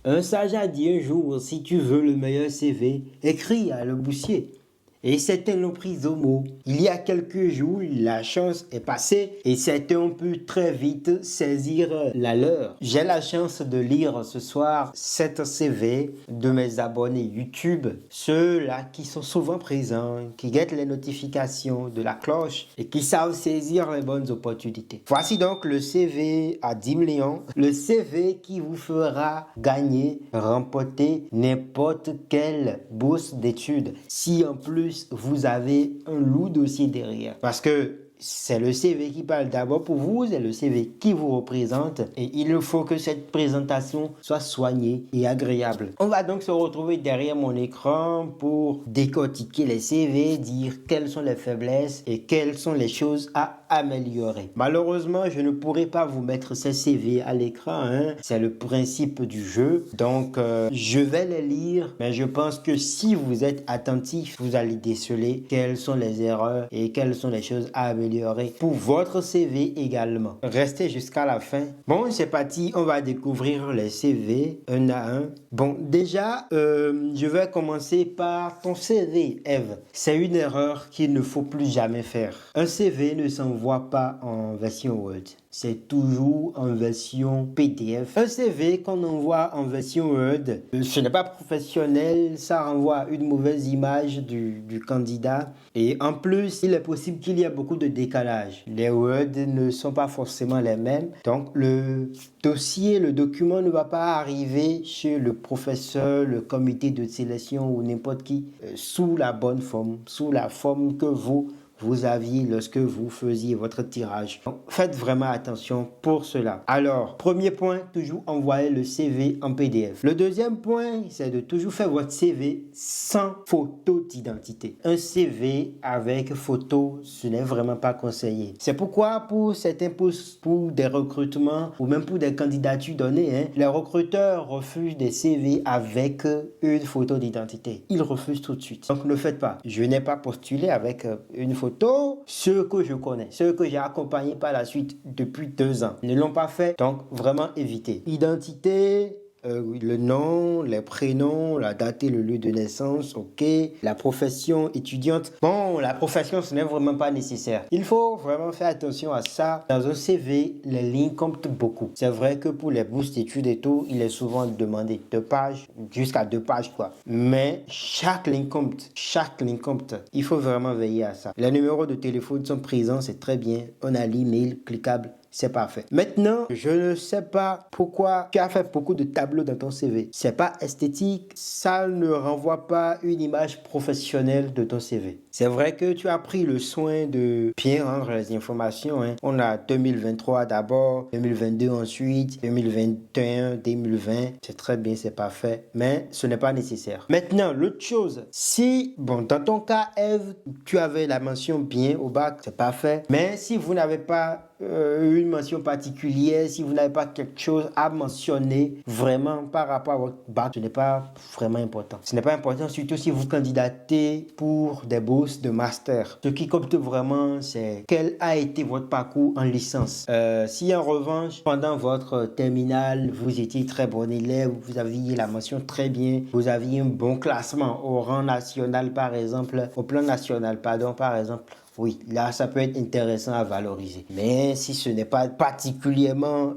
Un sage a dit un jour, si tu veux le meilleur CV, écris à Le Boussier. Et certains l'ont pris au mot. Il y a quelques jours, la chance est passée et certains ont pu très vite saisir la leur. J'ai la chance de lire ce soir 7 CV de mes abonnés YouTube, ceux-là qui sont souvent présents, qui guettent les notifications de la cloche et qui savent saisir les bonnes opportunités. Voici donc le CV à 10 millions, le CV qui vous fera gagner, remporter n'importe quelle bourse d'études. Si en plus vous avez un lourd dossier derrière. Parce que c'est le CV qui parle d'abord pour vous, c'est le CV qui vous représente et il faut que cette présentation soit soignée et agréable. On va donc se retrouver derrière mon écran pour décortiquer les CV, dire quelles sont les faiblesses et quelles sont les choses à améliorer. Malheureusement, je ne pourrai pas vous mettre ces CV à l'écran, hein. C'est le principe du jeu. Donc, je vais les lire, mais je pense que si vous êtes attentif, vous allez déceler quelles sont les erreurs et quelles sont les choses à améliorer pour votre CV également. Restez jusqu'à la fin. Bon, c'est parti, on va découvrir les CV un à un. Bon, déjà, je vais commencer par ton CV, Eve. C'est une erreur qu'il ne faut plus jamais faire. Un CV ne s'envoie pas en version Word. C'est toujours en version PDF. Un CV qu'on envoie en version Word, ce n'est pas professionnel, ça renvoie à une mauvaise image du candidat. Et en plus, il est possible qu'il y ait beaucoup de décalage. Les Word ne sont pas forcément les mêmes. Donc, le dossier, le document ne va pas arriver chez le professeur, le comité de sélection ou n'importe qui sous la bonne forme, sous la forme que vous aviez lorsque vous faisiez votre tirage. Donc, faites vraiment attention pour cela. Alors, premier point, toujours envoyer le CV en PDF. Le deuxième point, c'est de toujours faire votre CV sans photo d'identité. Un CV avec photo, ce n'est vraiment pas conseillé. C'est pourquoi pour certains postes, pour des recrutements ou même pour des candidatures données, les recruteurs refusent des CV avec une photo d'identité. Ils refusent tout de suite. Donc, ne faites pas. Je n'ai pas postulé avec une photo. Ceux que je connais, ceux que j'ai accompagnés par la suite depuis 2 ans, ne l'ont pas fait, donc vraiment évitez. Identité, le nom, les prénoms, la date et le lieu de naissance, ok. La profession étudiante. Bon, la profession, ce n'est vraiment pas nécessaire. Il faut vraiment faire attention à ça. Dans un CV, les lignes comptent beaucoup. C'est vrai que pour les bourses d'études et tout, il est souvent demandé 2 pages, jusqu'à 2 pages, quoi. Mais chaque ligne compte. Chaque ligne compte. Il faut vraiment veiller à ça. Les numéros de téléphone sont présents, c'est très bien. On a l'email cliquable. C'est parfait. Maintenant, je ne sais pas pourquoi tu as fait beaucoup de tableaux dans ton CV. C'est pas esthétique, ça ne renvoie pas une image professionnelle de ton CV. C'est vrai que tu as pris le soin de bien rendre les informations, hein. On a 2023 d'abord, 2022 ensuite, 2021, 2020. C'est très bien, c'est parfait, mais ce n'est pas nécessaire. Maintenant, l'autre chose, si, bon, dans ton cas, Eve, tu avais la mention bien au bac, c'est parfait, mais si vous n'avez pas une mention particulière, si vous n'avez pas quelque chose à mentionner vraiment par rapport à votre bac, ce n'est pas vraiment important. Ce n'est pas important, surtout si vous candidatez pour des bourses de master. Ce qui compte vraiment, c'est quel a été votre parcours en licence. Si en revanche, pendant votre terminale, vous étiez très bon élève, vous aviez la mention très bien, vous aviez un bon classement au rang national par exemple, au plan national, pardon, par exemple, oui, là, ça peut être intéressant à valoriser. Mais si ce n'est pas particulièrement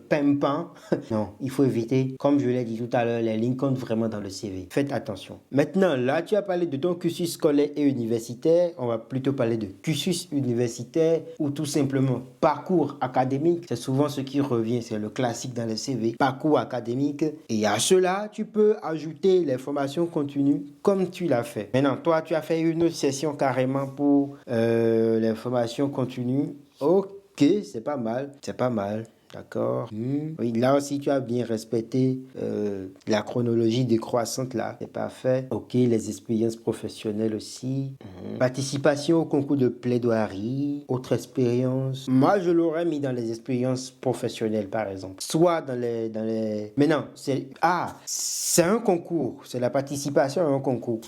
pimpant, non, il faut éviter. Comme je l'ai dit tout à l'heure, les lignes comptent vraiment dans le CV. Faites attention. Maintenant, là, tu as parlé de ton cursus scolaire et universitaire. On va plutôt parler de cursus universitaire ou tout simplement parcours académique. C'est souvent ce qui revient, c'est le classique dans le CV. Parcours académique. Et à cela, tu peux ajouter les formations continues comme tu l'as fait. Maintenant, toi, tu as fait une session carrément pour l'information continue. Ok, c'est pas mal, c'est pas mal. D'accord. Oui, là aussi, tu as bien respecté la chronologie décroissante là. C'est parfait. Ok, les expériences professionnelles aussi. Participation au concours de plaidoirie. Autre expérience. Moi, je l'aurais mis dans les expériences professionnelles, par exemple. Soit dans les... Mais non, c'est... Ah, c'est un concours. C'est la participation à un concours.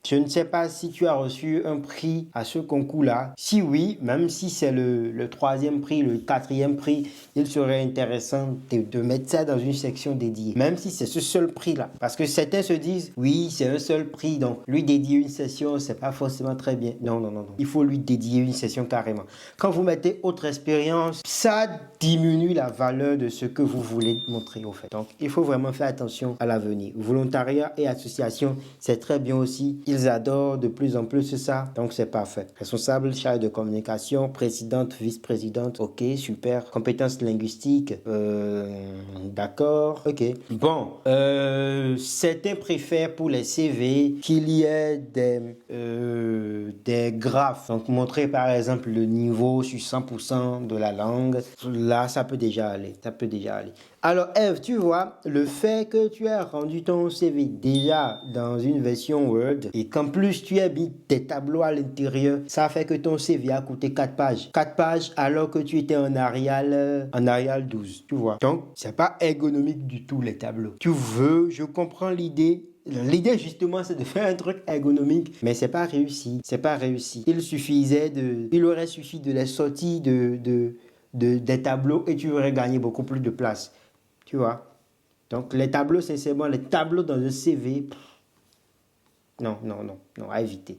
Je ne sais pas si tu as reçu un prix à ce concours-là. Si oui, même si c'est le troisième prix, le quatrième prix, il serait intéressant de mettre ça dans une section dédiée. Même si c'est ce seul prix-là. Parce que certains se disent, oui, c'est un seul prix, donc lui dédier une session, c'est pas forcément très bien. Non, non, non, non. Il faut lui dédier une session carrément. Quand vous mettez autre expérience, ça diminue la valeur de ce que vous voulez montrer au fait. Donc, il faut vraiment faire attention à l'avenir. Volontariat et association, c'est très bien aussi. Ils adorent de plus en plus ça. Donc, c'est parfait. Responsable, chargé de communication, présidente, vice-présidente. Ok, super. Compétences linguistiques. D'accord. Ok. Bon. Certains préfèrent pour les CV qu'il y ait des graphes. Donc, montrer par exemple le niveau sur 100% de la langue. Là, ça peut déjà aller. Ça peut déjà aller. Alors, Eve, tu vois, le fait que tu aies rendu ton CV déjà dans une version Word et qu'en plus tu aies mis tes tableaux à l'intérieur, ça fait que ton CV a coûté 4 pages. 4 pages alors que tu étais en Arial 12, tu vois. Donc, c'est pas ergonomique du tout les tableaux. Tu veux, je comprends l'idée. L'idée justement c'est de faire un truc ergonomique, mais c'est pas réussi, c'est pas réussi. Il aurait suffi de les sortir des tableaux et tu aurais gagné beaucoup plus de place, tu vois. Donc les tableaux, sincèrement, les tableaux dans le CV, non, à éviter.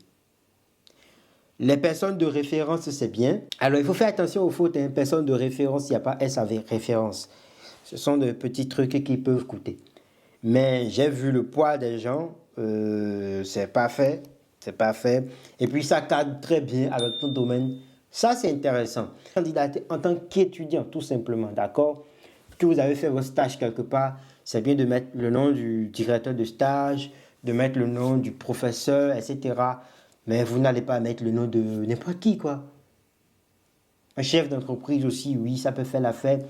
Les personnes de référence, c'est bien. Alors il faut faire attention aux fautes, hein. Personnes de référence, il n'y a pas SAV, référence. Ce sont de petits trucs qui peuvent coûter. Mais j'ai vu le poids des gens, c'est pas fait, c'est pas fait. Et puis ça cadre très bien avec ton domaine. Ça, c'est intéressant. Candidater en tant qu'étudiant, tout simplement, d'accord? Que vous avez fait votre stage quelque part, c'est bien de mettre le nom du directeur de stage, de mettre le nom du professeur, etc. Mais vous n'allez pas mettre le nom de n'importe qui, quoi. Un chef d'entreprise aussi, oui, ça peut faire l'affaire.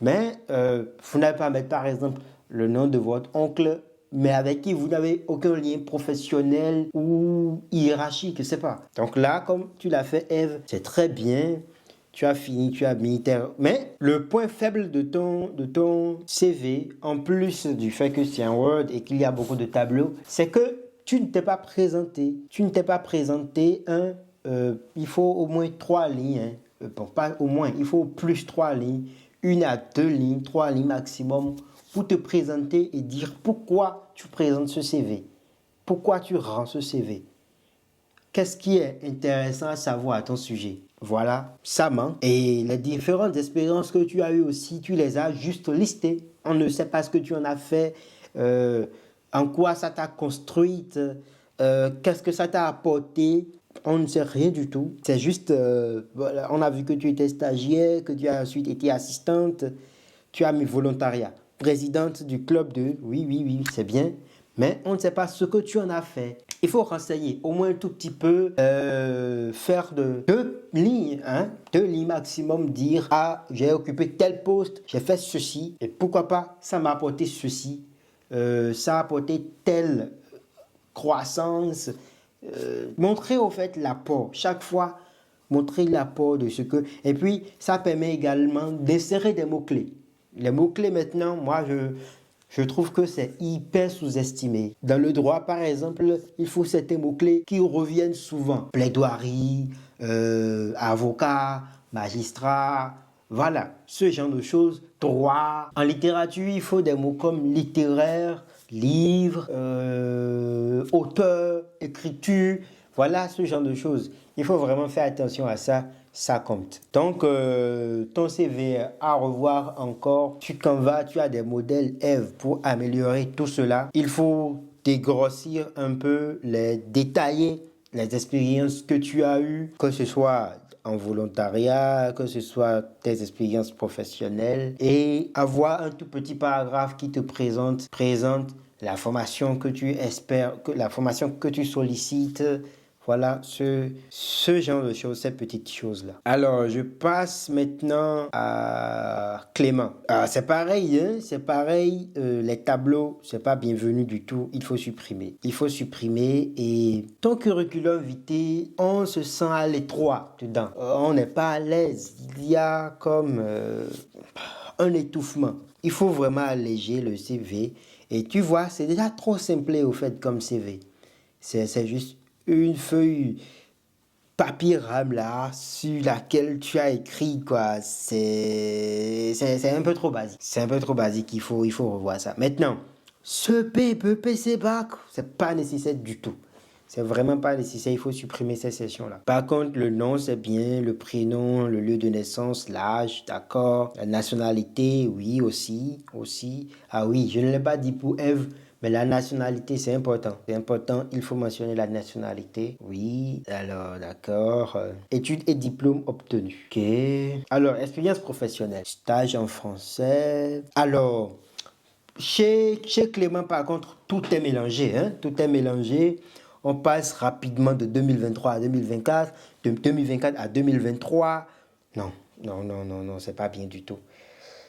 Mais vous n'allez pas mettre, par exemple, le nom de votre oncle, mais avec qui vous n'avez aucun lien professionnel ou hiérarchique, je ne sais pas. Donc là, comme tu l'as fait, Eve, c'est très bien. Tu as fini, tu as mis. Mais le point faible de ton CV, en plus du fait que c'est un Word et qu'il y a beaucoup de tableaux, c'est que tu ne t'es pas présenté. Tu ne t'es pas présenté il faut au moins 3 lignes. Hein. Bon, pas au moins, il faut plus 3 lignes. 1 à 2 lignes, 3 lignes maximum pour te présenter et dire pourquoi tu présentes ce CV. Pourquoi tu rends ce CV. Qu'est-ce qui est intéressant à savoir à ton sujet? Voilà, ça manque. Et les différentes expériences que tu as eues aussi, tu les as juste listées. On ne sait pas ce que tu en as fait, en quoi ça t'a construite, qu'est-ce que ça t'a apporté. On ne sait rien du tout. C'est juste, voilà, on a vu que tu étais stagiaire, que tu as ensuite été assistante, tu as mis volontariat. Présidente du club de, oui, c'est bien. Mais on ne sait pas ce que tu en as fait. Il faut renseigner au moins un tout petit peu, faire de 2 lignes, hein, 2 lignes maximum, dire « Ah, j'ai occupé tel poste, j'ai fait ceci, et pourquoi pas, ça m'a apporté ceci, ça a apporté telle croissance. » Montrer au fait l'apport, chaque fois, montrer l'apport de ce que... Et puis, ça permet également d'insérer des mots-clés. Les mots-clés maintenant, moi, je trouve que c'est hyper sous-estimé. Dans le droit, par exemple, il faut certains mots-clés qui reviennent souvent. Plaidoirie, avocat, magistrat, voilà, ce genre de choses. Droit. En littérature, il faut des mots comme littéraire, livre, auteur, écriture. Voilà ce genre de choses. Il faut vraiment faire attention à ça. Ça compte. Donc, ton CV à revoir encore. Sur Canva, tu as des modèles Eve pour améliorer tout cela. Il faut dégrossir un peu, détailler les expériences que tu as eues, que ce soit en volontariat, que ce soit tes expériences professionnelles, et avoir un tout petit paragraphe qui te présente la formation que tu espères, la formation que tu sollicites. Voilà, ce genre de choses, ces petites choses-là. Alors, je passe maintenant à Clément. C'est pareil, hein, c'est pareil. Les tableaux, c'est pas bienvenu du tout. Il faut supprimer. Il faut supprimer. Et ton curriculum vitae, on se sent à l'étroit dedans. On n'est pas à l'aise. Il y a comme un étouffement. Il faut vraiment alléger le CV. Et tu vois, c'est déjà trop simplé au fait comme CV. C'est juste une feuille papier rame là, sur laquelle tu as écrit, quoi. C'est un peu trop basique. C'est un peu trop basique, il faut revoir ça. Maintenant, ce PPC bac, c'est pas nécessaire du tout. C'est vraiment pas nécessaire, il faut supprimer ces sessions-là. Par contre, le nom, c'est bien, le prénom, le lieu de naissance, l'âge, d'accord. La nationalité, oui, aussi. Ah oui, je ne l'ai pas dit pour Eve, mais la nationalité, c'est important. C'est important, il faut mentionner la nationalité. Oui, alors, d'accord. Études et diplômes obtenus. Ok. Alors, expérience professionnelle. Stage en français. Alors, chez Clément, par contre, tout est mélangé. Hein? Tout est mélangé. On passe rapidement de 2023 à 2024, de 2024 à 2023. Non, c'est pas bien du tout.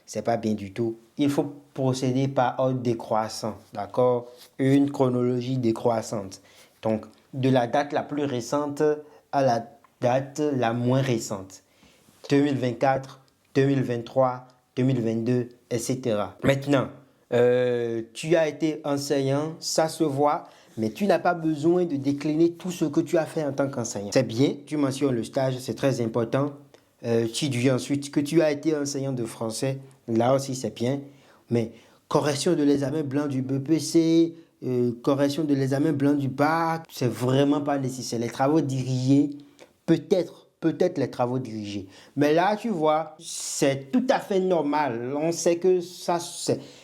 C'est pas bien du tout. Il faut procéder par ordre décroissant, d'accord? Une chronologie décroissante. Donc, de la date la plus récente à la date la moins récente. 2024, 2023, 2022, etc. Maintenant, tu as été enseignant, ça se voit, mais tu n'as pas besoin de décliner tout ce que tu as fait en tant qu'enseignant. C'est bien, tu mentionnes le stage, c'est très important. Tu dis ensuite que tu as été enseignant de français, là aussi c'est bien, mais correction de l'examen blanc du BPC, correction de l'examen blanc du bac, c'est vraiment pas nécessaire. Les travaux dirigés, peut-être les travaux dirigés. Mais là, tu vois, c'est tout à fait normal. On sait que ça,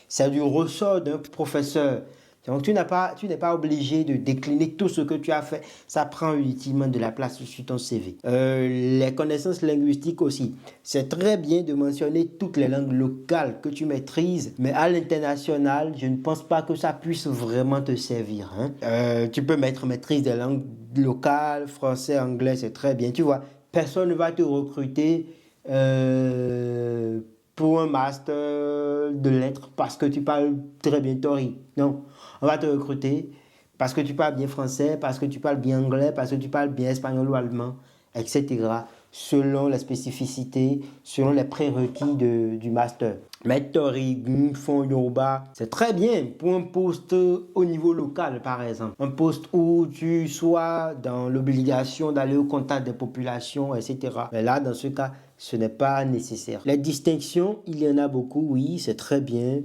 c'est du ressort d'un professeur. Donc, tu n'es pas obligé de décliner tout ce que tu as fait. Ça prend utilement de la place sur ton CV. Les connaissances linguistiques aussi. C'est très bien de mentionner toutes les langues locales que tu maîtrises, mais à l'international, je ne pense pas que ça puisse vraiment te servir. Hein. Tu peux mettre maîtrise des langues locales, français, anglais, c'est très bien. Tu vois, personne ne va te recruter pour un master de lettres parce que tu parles très bien tori. Non, on va te recruter parce que tu parles bien français, parce que tu parles bien anglais, parce que tu parles bien espagnol ou allemand, etc. Selon les spécificités, selon les prérequis du master. Maître tori, fond yoruba, c'est très bien pour un poste au niveau local, par exemple. Un poste où tu sois dans l'obligation d'aller au contact des populations, etc. Mais là, dans ce cas, ce n'est pas nécessaire. Les distinctions, il y en a beaucoup, oui, c'est très bien.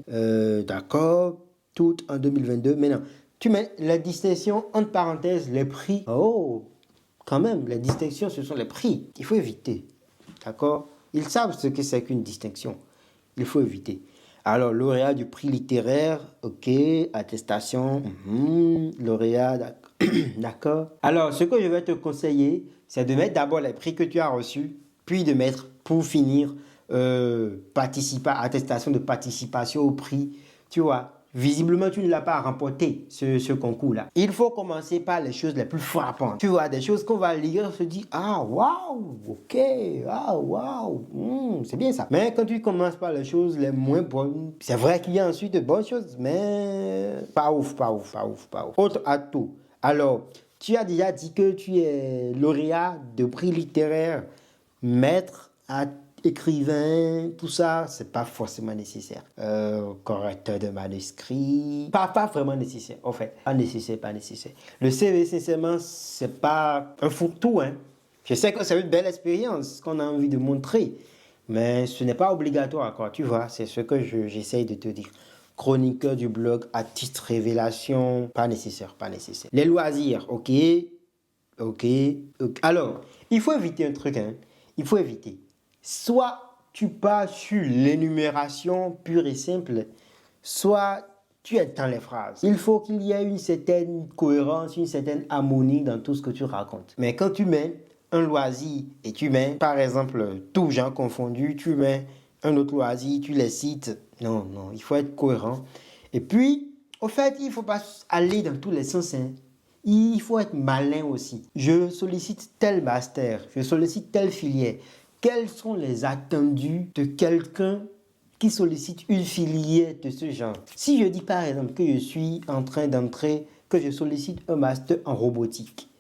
D'accord, toutes en 2022. Maintenant, tu mets les distinctions entre parenthèses, les prix. Oh, quand même, les distinctions, ce sont les prix. Il faut éviter. D'accord? Ils savent ce que c'est qu'une distinction. Il faut éviter. Alors, lauréat du prix littéraire, ok, attestation, lauréat, d'accord. Alors, ce que je vais te conseiller, c'est de mettre d'abord les prix que tu as reçus, puis de mettre, pour finir, attestation de participation au prix. Tu vois, visiblement, tu ne l'as pas remporté, ce concours-là. Il faut commencer par les choses les plus frappantes. Tu vois, des choses qu'on va lire, se dit, ah, waouh, ok, ah, waouh, c'est bien ça. Mais quand tu commences par les choses les moins bonnes, c'est vrai qu'il y a ensuite de bonnes choses, mais pas ouf. Autre atout. Alors, tu as déjà dit que tu es lauréat de prix littéraire, maître à écrivain, tout ça, c'est pas forcément nécessaire. Correcteur de manuscrit, pas vraiment nécessaire, en fait. Pas nécessaire. Le CV, sincèrement, c'est pas un fourre-tout, hein. Je sais que c'est une belle expérience qu'on a envie de montrer, mais ce n'est pas obligatoire, quoi. Tu vois, c'est ce que j'essaye de te dire. Chroniqueur du blog à titre révélation, pas nécessaire. Les loisirs, ok. Alors, il faut éviter un truc, hein. Il faut éviter. Soit tu pars sur l'énumération pure et simple, soit tu es dans les phrases. Il faut qu'il y ait une certaine cohérence, une certaine harmonie dans tout ce que tu racontes. Mais quand tu mets un loisir et tu mets, par exemple, tout genre confondu, tu mets un autre loisir, tu les cites. Non, il faut être cohérent. Et puis, au fait, il ne faut pas aller dans tous les sens, hein. Il faut être malin aussi. Je sollicite tel master, je sollicite telle filière. Quels sont les attendus de quelqu'un qui sollicite une filière de ce genre? Si je dis par exemple que je suis en train d'entrer, que je sollicite un master en robotique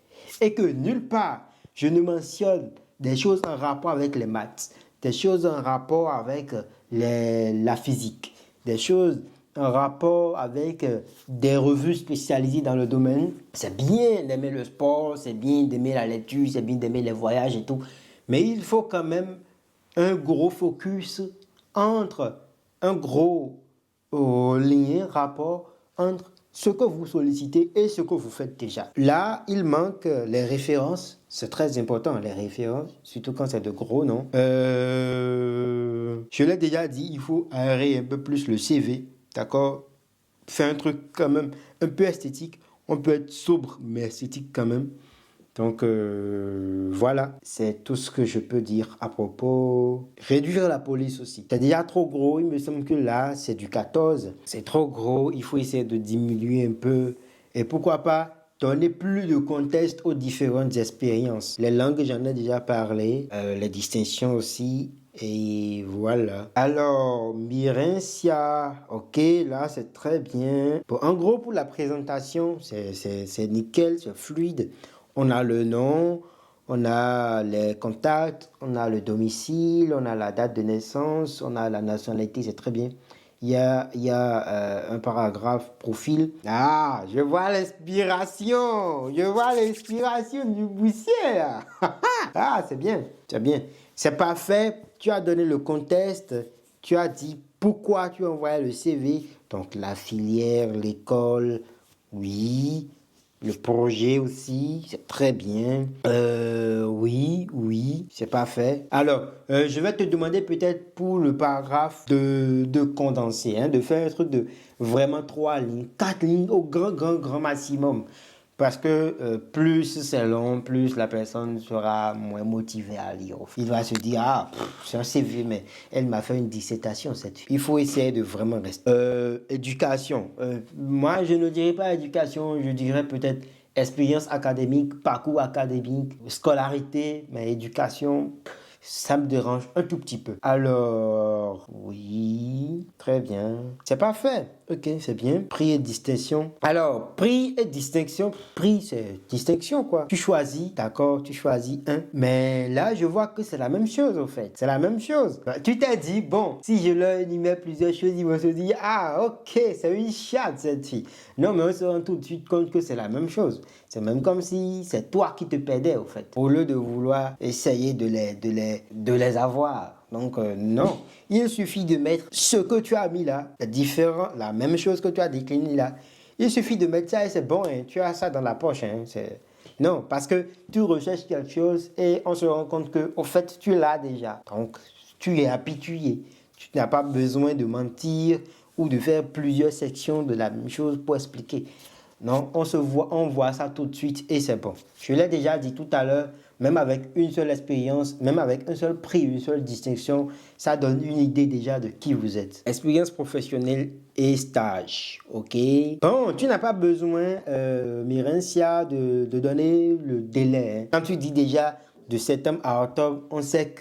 et que nulle part je ne mentionne des choses en rapport avec les maths, des choses en rapport avec la physique, des choses un rapport avec des revues spécialisées dans le domaine. C'est bien d'aimer le sport, c'est bien d'aimer la lecture, c'est bien d'aimer les voyages et tout. Mais il faut quand même un gros focus entre un gros lien, rapport entre ce que vous sollicitez et ce que vous faites déjà. Là, il manque les références. C'est très important, les références, surtout quand c'est de gros noms. Je l'ai déjà dit, il faut aérer un peu plus le CV, d'accord? Faire un truc quand même un peu esthétique. On peut être sobre, mais esthétique quand même. Donc voilà, c'est tout ce que je peux dire à propos. Réduire la police aussi. C'est déjà trop gros, il me semble que là, c'est du 14. C'est trop gros, il faut essayer de diminuer un peu. Et pourquoi pas donner plus de contexte aux différentes expériences. Les langues, j'en ai déjà parlé. Les distinctions aussi. Et voilà. Alors, Mirencia, ok, là c'est très bien. Bon, en gros, pour la présentation, c'est nickel, c'est fluide. On a le nom, on a les contacts, on a le domicile, on a la date de naissance, on a la nationalité, c'est très bien. Il y a un paragraphe profil. Ah, je vois l'inspiration. Je vois l'inspiration du Boussier. Ah, c'est bien, c'est bien. C'est parfait. Tu as donné le contexte. Tu as dit pourquoi tu as envoyé le CV. Donc, la filière, l'école, oui. Le projet aussi, c'est très bien. Oui, c'est parfait. Alors, je vais te demander peut-être pour le paragraphe de condenser, hein, de faire un truc de vraiment 3 lignes, 4 lignes au grand maximum. Parce que plus c'est long, plus la personne sera moins motivée à lire. Il va se dire, ah, c'est un CV, mais elle m'a fait une dissertation, cette fille. Il faut essayer de vraiment rester. Éducation. Moi, je ne dirais pas éducation, je dirais peut-être expérience académique, parcours académique, scolarité, mais éducation, ça me dérange un tout petit peu. Alors, oui, très bien. C'est parfait. Ok, c'est bien. Prix et distinction. Alors, prix et distinction. Prix, c'est distinction, quoi. Tu choisis, d'accord, tu choisis un. Mais là, je vois que c'est la même chose, au fait. C'est la même chose. Bah, tu t'es dit, bon, si je leur énumère plusieurs choses, ils vont se dire, ah, ok, c'est une chatte, cette fille. Non, mais on se rend tout de suite compte que c'est la même chose. C'est même comme si c'est toi qui te perdais, au fait. Au lieu de vouloir essayer de les avoir. Donc, non. Il suffit de mettre ce que tu as mis là, la même chose que tu as décliné là. Il suffit de mettre ça et c'est bon, hein, tu as ça dans la poche. Hein, non, parce que tu recherches quelque chose et on se rend compte que, au fait, tu l'as déjà. Donc, tu es habitué. Tu n'as pas besoin de mentir ou de faire plusieurs sections de la même chose pour expliquer. Non, on voit ça tout de suite et c'est bon. Je l'ai déjà dit tout à l'heure, même avec une seule expérience, même avec un seul prix, une seule distinction, ça donne une idée déjà de qui vous êtes. Expérience professionnelle et stage, ok? Bon, tu n'as pas besoin, Mirencia, de donner le délai. Hein. Quand tu dis déjà de septembre à octobre, on sait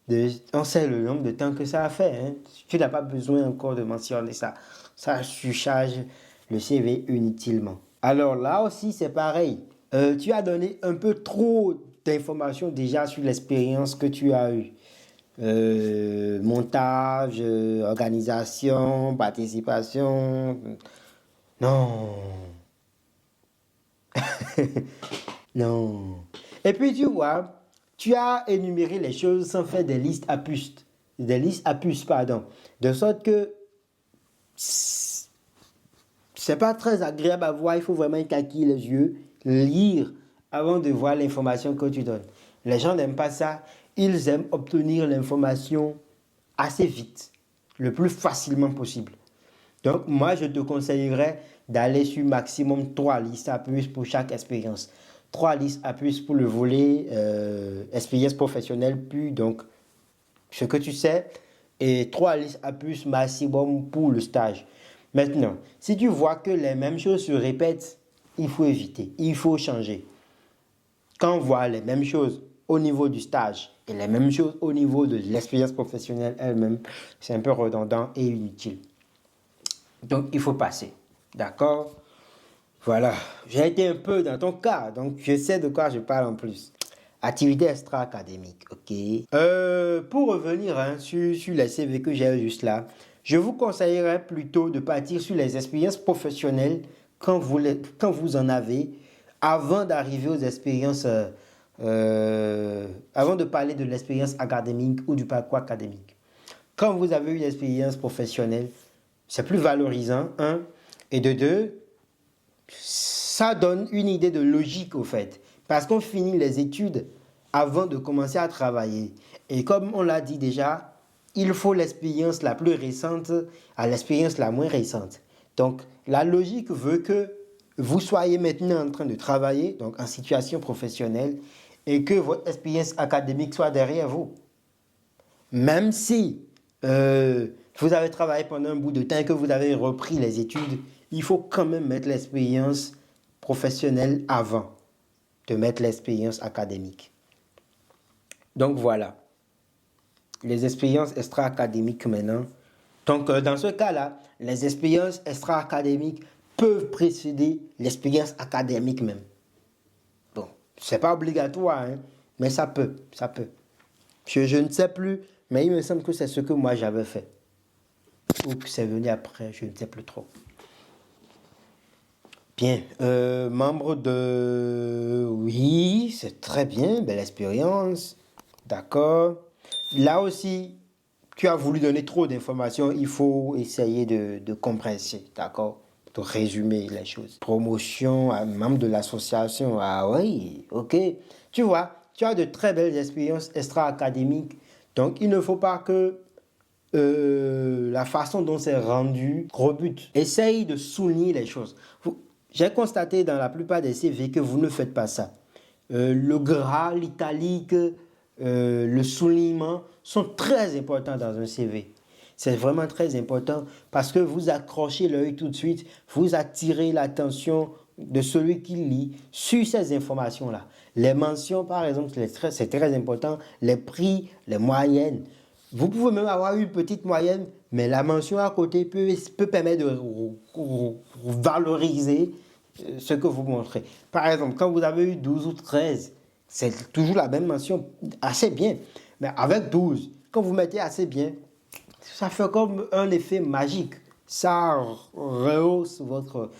le nombre de temps que ça a fait. Hein. Tu n'as pas besoin encore de mentionner ça. Ça surcharge le CV inutilement. Alors là aussi, c'est pareil. Tu as donné un peu trop d'informations déjà sur l'expérience que tu as eue. Montage, organisation, participation. Non. Non. Et puis tu vois, tu as énuméré les choses sans faire des listes à puces. Des listes à puces, pardon. De sorte que c'est pas très agréable à voir, il faut vraiment écarquiller les yeux, lire avant de voir l'information que tu donnes. Les gens n'aiment pas ça, ils aiment obtenir l'information assez vite, le plus facilement possible. Donc moi, je te conseillerais d'aller sur maximum 3 listes à plus pour chaque expérience. 3 listes à plus pour le volet expérience professionnelle, puis donc ce que tu sais, et 3 listes à plus maximum pour le stage. Maintenant, si tu vois que les mêmes choses se répètent, il faut éviter, il faut changer. Quand on voit les mêmes choses au niveau du stage et les mêmes choses au niveau de l'expérience professionnelle elle-même, c'est un peu redondant et inutile. Donc, il faut passer. D'accord? Voilà. J'ai été un peu dans ton cas, donc je sais de quoi je parle en plus. Activité extra-académique, ok. Pour revenir sur les CV que j'ai juste là, Je vous conseillerais plutôt de partir sur les expériences professionnelles quand vous en avez, avant d'arriver aux expériences, avant de parler de l'expérience académique ou du parcours académique. Quand vous avez une expérience professionnelle, c'est plus valorisant, un, et de deux, ça donne une idée de logique au fait. Parce qu'on finit les études avant de commencer à travailler. Et comme on l'a dit déjà, il faut l'expérience la plus récente à l'expérience la moins récente. Donc, la logique veut que vous soyez maintenant en train de travailler, donc en situation professionnelle, et que votre expérience académique soit derrière vous. Même si vous avez travaillé pendant un bout de temps et que vous avez repris les études, il faut quand même mettre l'expérience professionnelle avant de mettre l'expérience académique. Donc voilà, les expériences extra-académiques maintenant. Donc dans ce cas-là, les expériences extra-académiques peuvent précéder l'expérience académique même. Bon, c'est pas obligatoire, hein, mais ça peut. Je ne sais plus, mais il me semble que c'est ce que moi j'avais fait. Ou que c'est venu après, je ne sais plus trop. Bien, membre de... Oui, c'est très bien, belle expérience. D'accord. Là aussi, tu as voulu donner trop d'informations, il faut essayer de compresser, d'accord? De résumer les choses. Promotion, membre de l'association, ah oui, ok. Tu vois, tu as de très belles expériences extra-académiques, donc il ne faut pas que la façon dont c'est rendu rebute. Essaye de souligner les choses. J'ai constaté dans la plupart des CV que vous ne faites pas ça. Le gras, l'italique, le soulignement sont très importants dans un CV. C'est vraiment très important parce que vous accrochez l'œil tout de suite, vous attirez l'attention de celui qui lit sur ces informations-là. Les mentions, par exemple, c'est très important. Les prix, les moyennes. Vous pouvez même avoir une petite moyenne, mais la mention à côté peut permettre de valoriser ce que vous montrez. Par exemple, quand vous avez eu 12 ou 13, c'est toujours la même mention, assez bien. Mais avec 12, quand vous mettez assez bien, ça fait comme un effet magique. Ça rehausse votre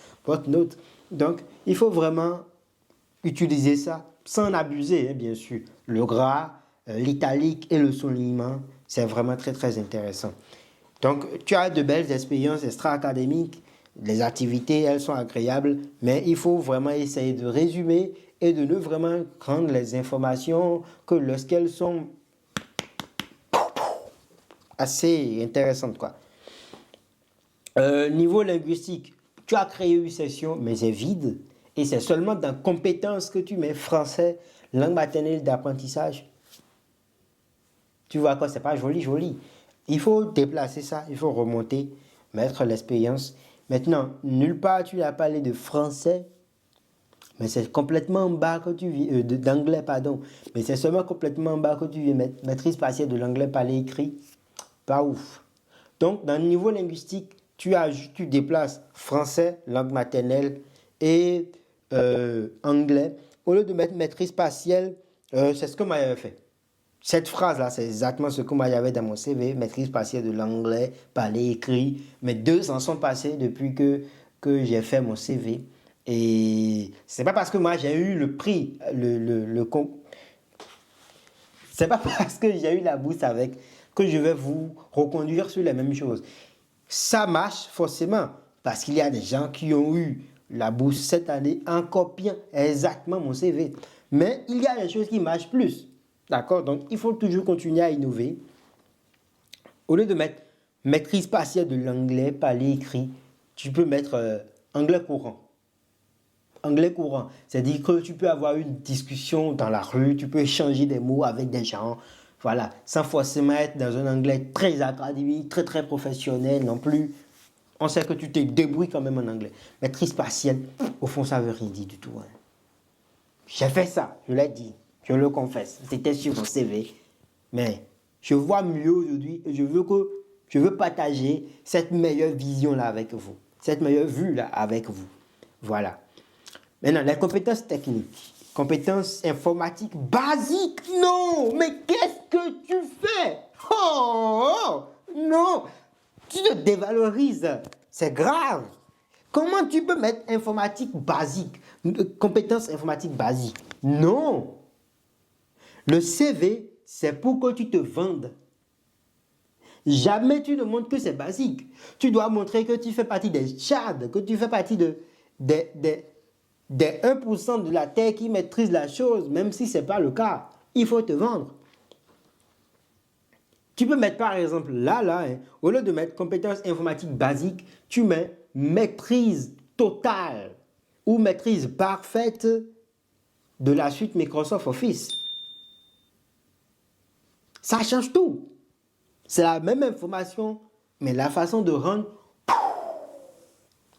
note. Donc, il faut vraiment utiliser ça sans en abuser, hein, bien sûr. Le gras, l'italique et le soulignement, c'est vraiment très, très intéressant. Donc, tu as de belles expériences extra-académiques. Les activités, elles sont agréables, mais il faut vraiment essayer de résumer et de ne vraiment prendre les informations que lorsqu'elles sont assez intéressantes, quoi. Niveau linguistique, tu as créé une session, mais c'est vide. Et c'est seulement dans compétences que tu mets français, langue maternelle d'apprentissage. Tu vois quoi, c'est pas joli. Il faut déplacer ça, il faut remonter, mettre l'expérience. Maintenant, nulle part tu as parlé de français, mais c'est complètement en bas que tu viens, d'anglais, pardon. Mais c'est seulement complètement en bas que tu viens mettre maîtrise partielle de l'anglais parlé écrit. Pas ouf. Donc, dans le niveau linguistique, tu déplaces français, langue maternelle et anglais. Au lieu de mettre maîtrise partielle, c'est ce que moi j'avais fait. Cette phrase-là, c'est exactement ce que moi j'avais dans mon CV, maîtrise partielle de l'anglais, parler, écrit. Mais 2 ans sont passés depuis que j'ai fait mon CV. Et c'est pas parce que moi j'ai eu le prix, c'est pas parce que j'ai eu la bourse avec que je vais vous reconduire sur les mêmes choses. Ça marche forcément parce qu'il y a des gens qui ont eu la bourse cette année en copiant exactement mon CV. Mais il y a des choses qui marchent plus. D'accord? Donc, il faut toujours continuer à innover. Au lieu de mettre maîtrise partielle de l'anglais, parler, écrit, tu peux mettre anglais courant. Anglais courant, c'est-à-dire que tu peux avoir une discussion dans la rue, tu peux échanger des mots avec des gens, voilà, sans forcément être dans un anglais très académique, très très professionnel non plus. On sait que tu te débrouilles quand même en anglais. Maîtrise partielle, au fond, ça ne veut rien dire du tout. Hein. J'ai fait ça, je l'ai dit, je le confesse. C'était sur mon CV. Mais je vois mieux aujourd'hui et je veux partager cette meilleure vision-là avec vous. Cette meilleure vue-là avec vous. Voilà. Maintenant, les compétences techniques. Compétences informatiques basiques. Non, mais qu'est-ce que tu fais? Oh, non. Tu te dévalorises. C'est grave. Comment tu peux mettre informatique basique, compétences informatiques basiques? Non. Le CV, c'est pour que tu te vendes. Jamais tu ne montres que c'est basique. Tu dois montrer que tu fais partie des tchads, que tu fais partie des 1% de la terre qui maîtrise la chose, même si ce n'est pas le cas. Il faut te vendre. Tu peux mettre par exemple là, au lieu de mettre compétences informatiques basiques, tu mets maîtrise totale ou maîtrise parfaite de la suite Microsoft Office. Ça change tout. C'est la même information, mais la façon de rendre,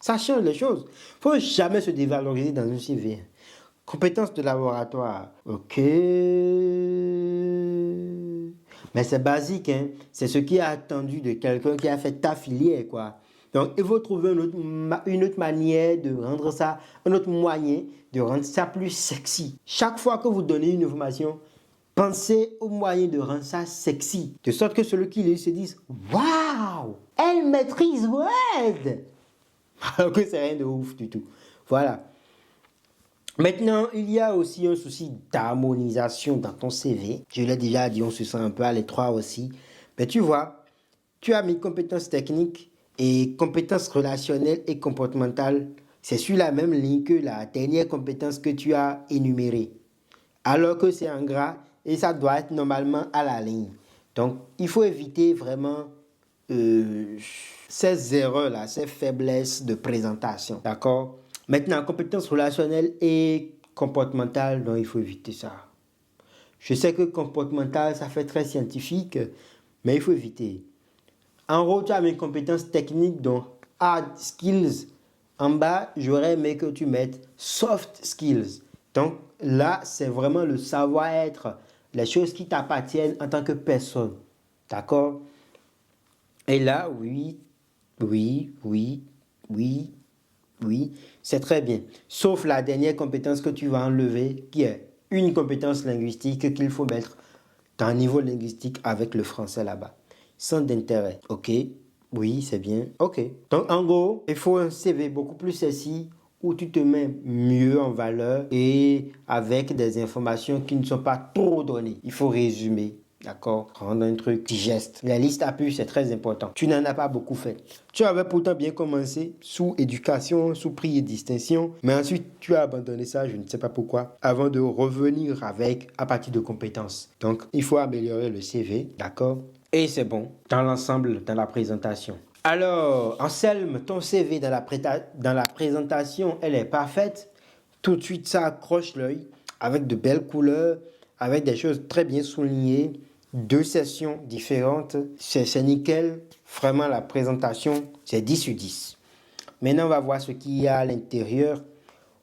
ça change les choses. Il ne faut jamais se dévaloriser dans un CV. Compétences de laboratoire. Ok. Mais c'est basique, hein. C'est ce qui est attendu de quelqu'un qui a fait ta filière, quoi. Donc, il faut trouver une autre manière de rendre ça, un autre moyen de rendre ça plus sexy. Chaque fois que vous donnez une information, pensez au moyen de rendre ça sexy. De sorte que celui qui lit se dise « Waouh, elle maîtrise Word !» Alors que c'est rien de ouf du tout. Voilà. Maintenant, il y a aussi un souci d'harmonisation dans ton CV. Je l'ai déjà dit, on se sent un peu à l'étroit aussi. Mais tu vois, tu as mis compétences techniques et compétences relationnelles et comportementales. C'est sur la même ligne que la dernière compétence que tu as énumérée. Alors que c'est en gras et ça doit être normalement à la ligne. Donc, il faut éviter vraiment ces erreurs-là, ces faiblesses de présentation. D'accord? Maintenant, compétences relationnelles et comportementales, donc il faut éviter ça. Je sais que comportemental, ça fait très scientifique, mais il faut éviter. En haut, tu as mes compétences techniques, donc hard skills. En bas, j'aurais aimé que tu mettes soft skills. Donc là, c'est vraiment le savoir-être, les choses qui t'appartiennent en tant que personne. D'accord? Et là, oui, c'est très bien. Sauf la dernière compétence que tu vas enlever, qui est une compétence linguistique qu'il faut mettre dans niveau linguistique avec le français là-bas. Sans d'intérêt. Ok, oui, c'est bien. Ok. Donc, en gros, il faut un CV beaucoup plus sexy où tu te mets mieux en valeur et avec des informations qui ne sont pas trop données. Il faut résumer. D'accord? Rendre un truc digeste. La liste à puce, c'est très important. Tu n'en as pas beaucoup fait. Tu avais pourtant bien commencé sous éducation, sous prix et distinction, mais ensuite tu as abandonné ça, je ne sais pas pourquoi, avant de revenir avec à partir de compétences. Donc, il faut améliorer le CV, d'accord? Et c'est bon, dans l'ensemble, dans la présentation. Alors, Anselme, ton CV dans la présentation, elle est parfaite. Tout de suite, ça accroche l'œil avec de belles couleurs, avec des choses très bien soulignées. 2 sessions différentes, c'est nickel. Vraiment, la présentation, c'est 10 sur 10. Maintenant, on va voir ce qu'il y a à l'intérieur.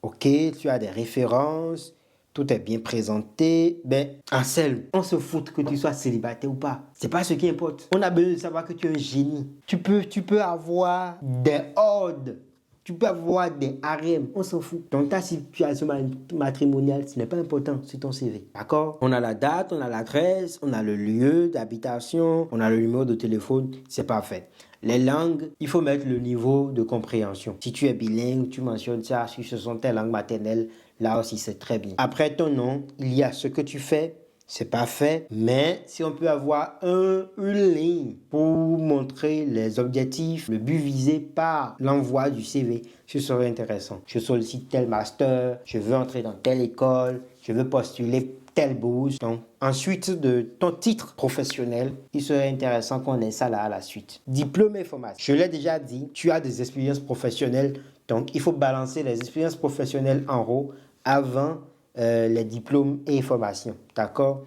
Ok, tu as des références, tout est bien présenté. Ben, Anselme, on se fout que tu sois célibataire ou pas. C'est pas ce qui importe. On a besoin de savoir que tu es un génie. Tu peux avoir des hordes. Tu peux avoir des harems, on s'en fout. Donc ta situation matrimoniale, ce n'est pas important sur ton CV. D'accord? On a la date, on a l'adresse, on a le lieu d'habitation, on a le numéro de téléphone, c'est parfait. Les langues, il faut mettre le niveau de compréhension. Si tu es bilingue, tu mentionnes ça, si ce sont tes langues maternelles, là aussi c'est très bien. Après ton nom, il y a ce que tu fais. C'est parfait, mais si on peut avoir une ligne pour montrer les objectifs, le but visé par l'envoi du CV, ce serait intéressant. Je sollicite tel master, je veux entrer dans telle école, je veux postuler telle bourse. Donc, ensuite de ton titre professionnel, il serait intéressant qu'on ait ça là à la suite. Diplôme et formation. Je l'ai déjà dit, tu as des expériences professionnelles, donc il faut balancer les expériences professionnelles en haut avant les diplômes et formations. D'accord?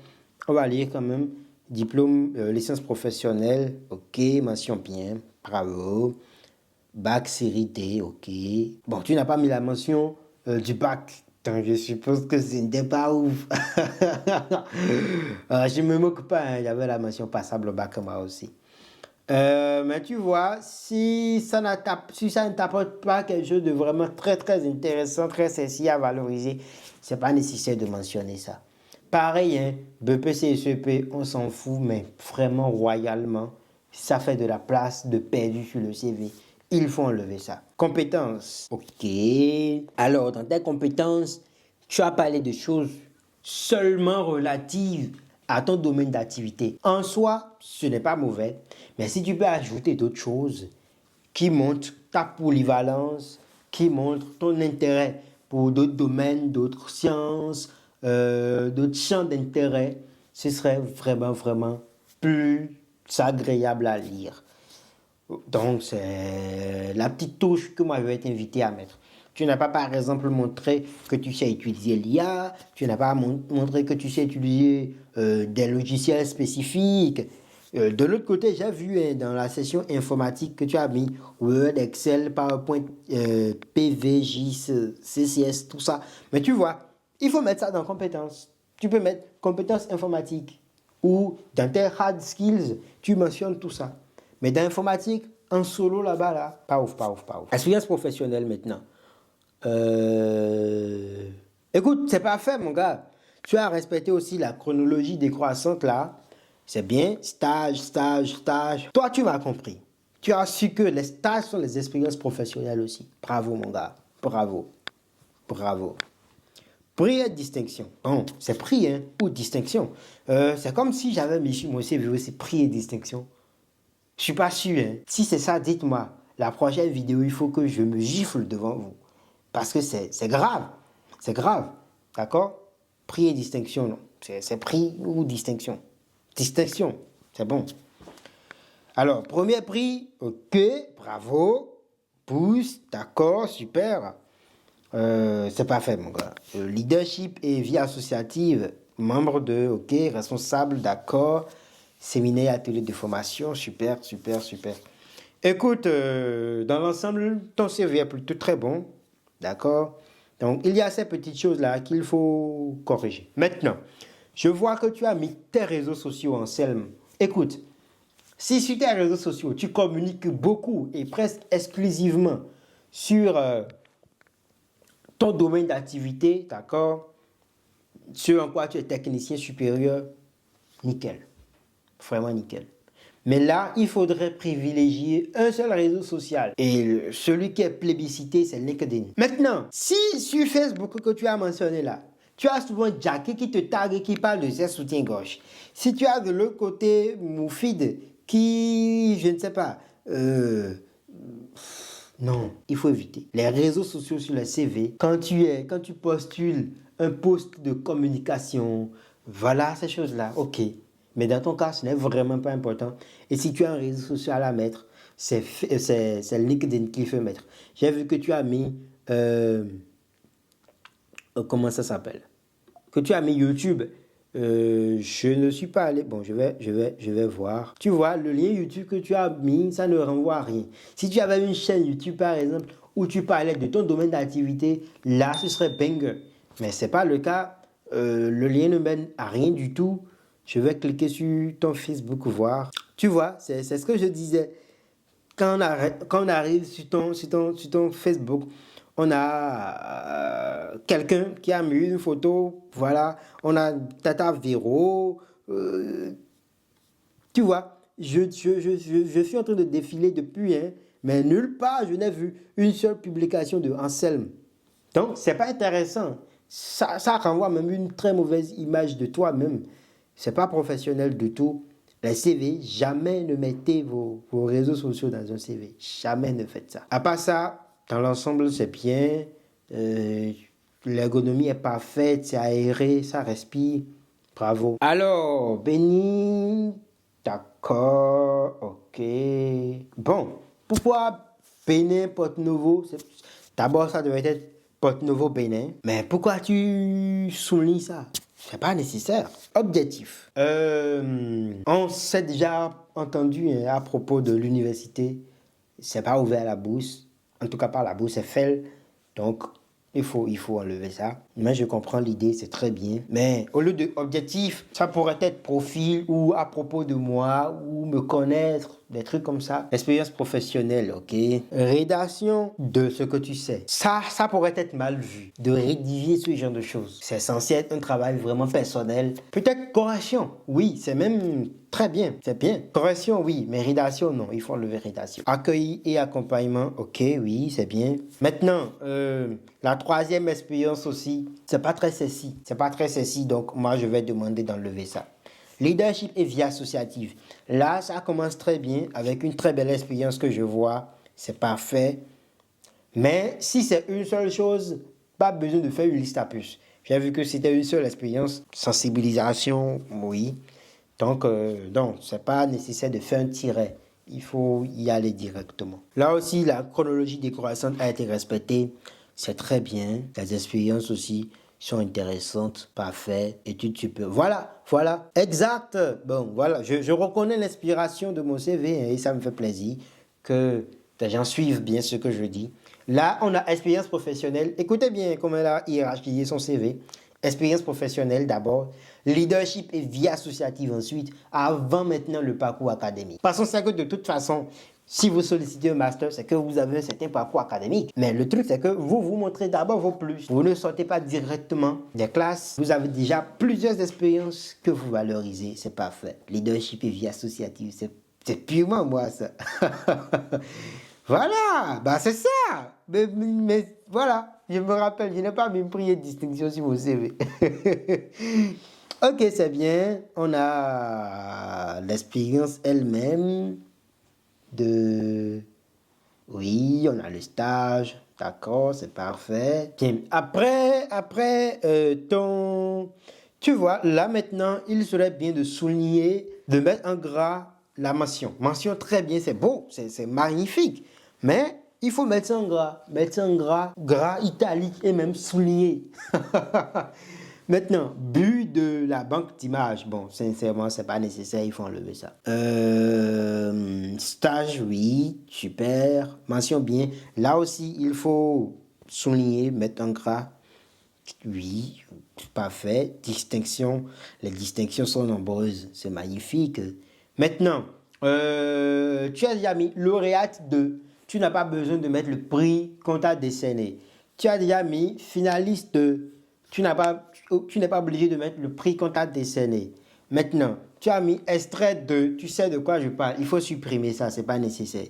On va lire quand même. Diplôme, licence professionnelle. Ok, mention bien. Bravo. Bac série D. Ok. Bon, tu n'as pas mis la mention du bac. Donc, je suppose que ce n'était pas ouf. Je ne me moque pas. Hein, j'avais la mention passable au bac moi aussi. Mais tu vois, si ça ne t'apporte pas quelque chose de vraiment très très intéressant, très sexy à valoriser, c'est pas nécessaire de mentionner ça. Pareil, hein, BPC et CEP, on s'en fout, mais vraiment royalement. Ça fait de la place de perdu sur le CV. Il faut enlever ça. Compétences. Ok. Alors, dans tes compétences, tu as parlé de choses seulement relatives à ton domaine d'activité. En soi, ce n'est pas mauvais. Mais si tu peux ajouter d'autres choses qui montrent ta polyvalence, qui montrent ton intérêt pour d'autres domaines, d'autres sciences, d'autres champs d'intérêt, ce serait vraiment, vraiment plus agréable à lire. Donc, c'est la petite touche que moi, je vais t'inviter à mettre. Tu n'as pas, par exemple, montré que tu sais utiliser l'IA, tu n'as pas montré que tu sais utiliser des logiciels spécifiques. De l'autre côté, j'ai vu dans la session informatique que tu as mis Word, Excel, PowerPoint, PVJ, CCS, tout ça. Mais tu vois, il faut mettre ça dans compétences. Tu peux mettre compétences informatiques ou dans tes hard skills, tu mentionnes tout ça. Mais dans l'informatique, en solo là-bas, là, pas ouf, pas ouf, pas ouf. Expérience professionnelle maintenant. Écoute, c'est pas fait, mon gars. Tu as respecté aussi la chronologie décroissante là. C'est bien, stage, stage, stage. Toi, tu m'as compris. Tu as su que les stages sont les expériences professionnelles aussi. Bravo, mon gars. Bravo. Bravo. Prix et distinction. Bon, c'est prix, hein, ou distinction. C'est comme si j'avais mis sur mon CV aussi prix et distinction. Je suis pas sûr. Hein. Si c'est ça, dites-moi. La prochaine vidéo, il faut que je me gifle devant vous. Parce que c'est grave. C'est grave. D'accord? Prix et distinction, non. C'est prix ou distinction. Distinction, c'est bon. Alors, premier prix, ok, bravo. Pouce, d'accord, super. C'est parfait, mon gars. Leadership et vie associative, membre de, ok, responsable, d'accord. Séminaire, atelier de formation, super, super, super. Écoute, dans l'ensemble, ton CV est plutôt très bon, d'accord? Donc, il y a ces petites choses-là qu'il faut corriger. Maintenant, je vois que tu as mis tes réseaux sociaux en selme. Écoute, si sur tes réseaux sociaux, tu communiques beaucoup et presque exclusivement sur ton domaine d'activité, d'accord? Sur en quoi tu es technicien supérieur, nickel. Vraiment nickel. Mais là, il faudrait privilégier un seul réseau social. Et celui qui est plébiscité, c'est LinkedIn. Maintenant, si sur Facebook que tu as mentionné là, tu as souvent Jackie qui te tague et qui parle de ses soutiens-gorge. Si tu as de l'autre côté Moufid qui, je ne sais pas, non, il faut éviter. Les réseaux sociaux sur le CV, quand tu postules un poste de communication, voilà ces choses-là, ok. Mais dans ton cas, ce n'est vraiment pas important. Et si tu as un réseau social à mettre, c'est LinkedIn qu'il faut mettre. J'ai vu que tu as mis... comment ça s'appelle? Que tu as mis YouTube. Je ne suis pas allé... Bon, je vais voir. Tu vois, le lien YouTube que tu as mis, ça ne renvoie à rien. Si tu avais une chaîne YouTube, par exemple, où tu parlais de ton domaine d'activité, là, ce serait banger. Mais ce n'est pas le cas. Le lien ne mène à rien du tout. Je vais cliquer sur ton Facebook, voir. Tu vois, c'est ce que je disais. Quand on arrive sur ton Facebook, on a quelqu'un qui a mis une photo. Voilà, on a Tata Véro. Tu vois, je suis en train de défiler depuis, hein, mais nulle part, je n'ai vu une seule publication de Anselme. Donc, c'est pas intéressant. Ça renvoie même une très mauvaise image de toi-même. C'est pas professionnel du tout. Les CV, jamais ne mettez vos réseaux sociaux dans un CV. Jamais ne faites ça. À part ça, dans l'ensemble, c'est bien. L'ergonomie est parfaite, c'est aéré, ça respire. Bravo. Alors, Béni, d'accord, ok. Bon, pourquoi Bénin, Porto-Novo? D'abord, ça devait être Porto-Novo, Bénin. Mais pourquoi tu soulignes ça? C'est pas nécessaire. Objectif. On s'est déjà entendu hein, à propos de l'université. C'est pas ouvert à la bourse. En tout cas, pas la bourse, c'est FEL. Donc, il faut enlever ça. Mais je comprends l'idée, c'est très bien. Mais au lieu de objectif, ça pourrait être profil ou à propos de moi ou me connaître. des trucs comme ça. Expérience professionnelle, ok. Rédaction de ce que tu sais. Ça pourrait être mal vu, de rédiger ce genre de choses. C'est censé être un travail vraiment personnel. Peut-être correction, oui, c'est même très bien, c'est bien. Correction, oui, mais rédaction, non, il faut enlever rédaction. Accueil et accompagnement, ok, oui, c'est bien. Maintenant, la troisième expérience aussi, c'est pas très sexy. C'est pas très sexy, donc moi, je vais demander d'enlever ça. Leadership et vie associative. Là, ça commence très bien avec une très belle expérience que je vois. C'est parfait. Mais si c'est une seule chose, pas besoin de faire une liste à puces. J'ai vu que c'était une seule expérience. Sensibilisation, oui. Donc, non, c'est pas nécessaire de faire un tiret. Il faut y aller directement. Là aussi, la chronologie décroissante a été respectée. C'est très bien. Les expériences aussi sont intéressantes, parfait, études supérieures. Voilà, exact. Bon, voilà, je reconnais l'inspiration de mon CV et ça me fait plaisir que les gens suivent bien ce que je dis. Là, on a expérience professionnelle. Écoutez bien comment elle a hiérarchisé son CV. Expérience professionnelle d'abord, leadership et vie associative ensuite, avant maintenant le parcours académique. Parce qu'on sait que de toute façon, si vous sollicitez un master, c'est que vous avez un certain parcours académique. Mais le truc, c'est que vous montrez d'abord vos plus. Vous ne sortez pas directement des classes. Vous avez déjà plusieurs expériences que vous valorisez. C'est parfait. Leadership et vie associative, c'est purement moi, ça. Voilà, bah c'est ça. Mais voilà, je me rappelle, je n'ai pas même pris une distinction sur mon CV. Ok, c'est bien. On a l'expérience elle-même de... Oui, on a le stage. D'accord, c'est parfait. Bien, après ton... Tu vois, là maintenant, il serait bien de souligner, de mettre en gras la mention. Mention très bien, c'est beau, c'est magnifique. Mais il faut mettre ça en gras. Mettre ça en gras, gras italique et même souligné. Maintenant, but de la banque d'images. Bon, sincèrement, c'est pas nécessaire, il faut enlever ça. Stage, oui, super. Mention bien. Là aussi, il faut souligner, mettre en gras. Oui, parfait. Distinction. Les distinctions sont nombreuses. C'est magnifique. Maintenant, tu as déjà mis lauréate 2. Tu n'as pas besoin de mettre le prix qu'on t'a décerné. Tu as déjà mis finaliste 2. Tu n'es pas obligé de mettre le prix qu'on t'a décerné. Maintenant, tu as mis extrait 2. Tu sais de quoi je parle. Il faut supprimer ça, c'est pas nécessaire.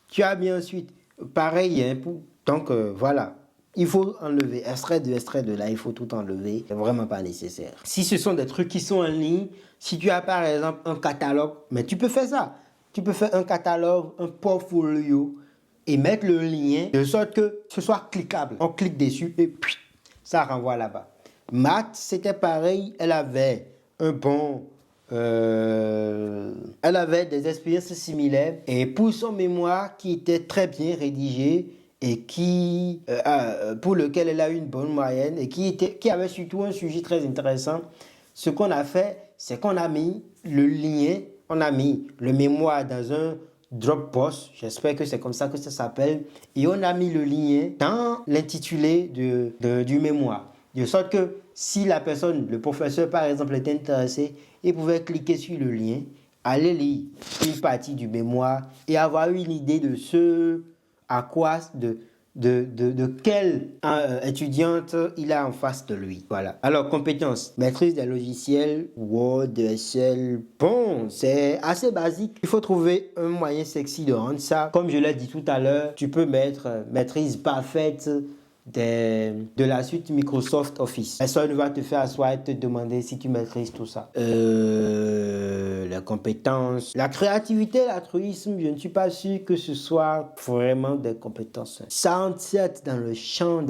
Tu as mis ensuite, pareil, hein, donc voilà. Il faut enlever extrait de là, il faut tout enlever. C'est vraiment pas nécessaire. Si ce sont des trucs qui sont en ligne, si tu as par exemple un catalogue, mais tu peux faire ça. Tu peux faire un catalogue, un portfolio et mettre le lien de sorte que ce soit cliquable. On clique dessus et puis ça renvoie là-bas. Math, c'était pareil. Elle avait un bon... elle avait des expériences similaires et pour son mémoire qui était très bien rédigé et pour lequel elle a eu une bonne moyenne et qui avait surtout un sujet très intéressant, ce qu'on a fait, c'est qu'on a mis le lien, on a mis le mémoire dans un Dropbox, j'espère que c'est comme ça que ça s'appelle, et on a mis le lien dans l'intitulé du mémoire. De sorte que si la personne, le professeur par exemple, était intéressé, il pouvait cliquer sur le lien, aller lire une partie du mémoire et avoir une idée de ce à quoi, de quelle étudiante il a en face de lui. Voilà. Alors, compétences. Maîtrise des logiciels, Word, Excel. Bon, c'est assez basique. Il faut trouver un moyen sexy de rendre ça. Comme je l'ai dit tout à l'heure, tu peux mettre maîtrise parfaite de la suite Microsoft Office. Personne ne va te faire asseoir et te demander si tu maîtrises tout ça. La compétence, la créativité, l'altruisme, je ne suis pas sûr que ce soit vraiment des compétences. Ça entre dans le champ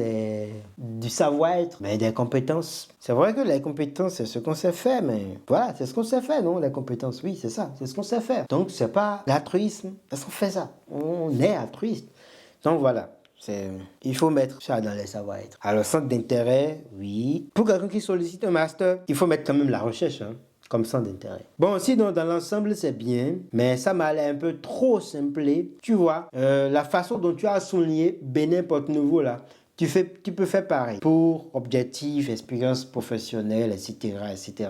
du savoir-être, mais des compétences. C'est vrai que les compétences, c'est ce qu'on sait faire, mais voilà, c'est ce qu'on sait faire, non? Les compétences, oui, c'est ça, c'est ce qu'on sait faire. Donc, c'est pas l'altruisme, parce qu'on fait ça. On est altruiste. Donc, voilà. Il faut mettre ça dans les savoir-être. Alors, centre d'intérêt, oui. Pour quelqu'un qui sollicite un master, il faut mettre quand même la recherche, hein, comme centre d'intérêt. Bon, sinon, dans l'ensemble, c'est bien, mais ça m'a l'air un peu trop simplé. Tu vois, la façon dont tu as souligné Bénin Porte Nouveau, là, tu peux faire pareil. Pour objectif, expérience professionnelle, etc., etc.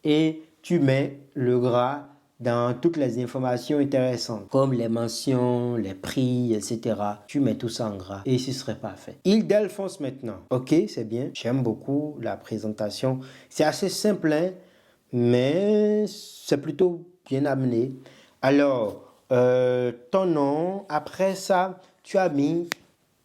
Et tu mets le gras dans toutes les informations intéressantes, comme les mentions, les prix, etc. Tu mets tout ça en gras et ce serait parfait. Île d'Alphonse maintenant. Ok, c'est bien. J'aime beaucoup la présentation. C'est assez simple, hein, mais c'est plutôt bien amené. Alors, ton nom, après ça, tu as mis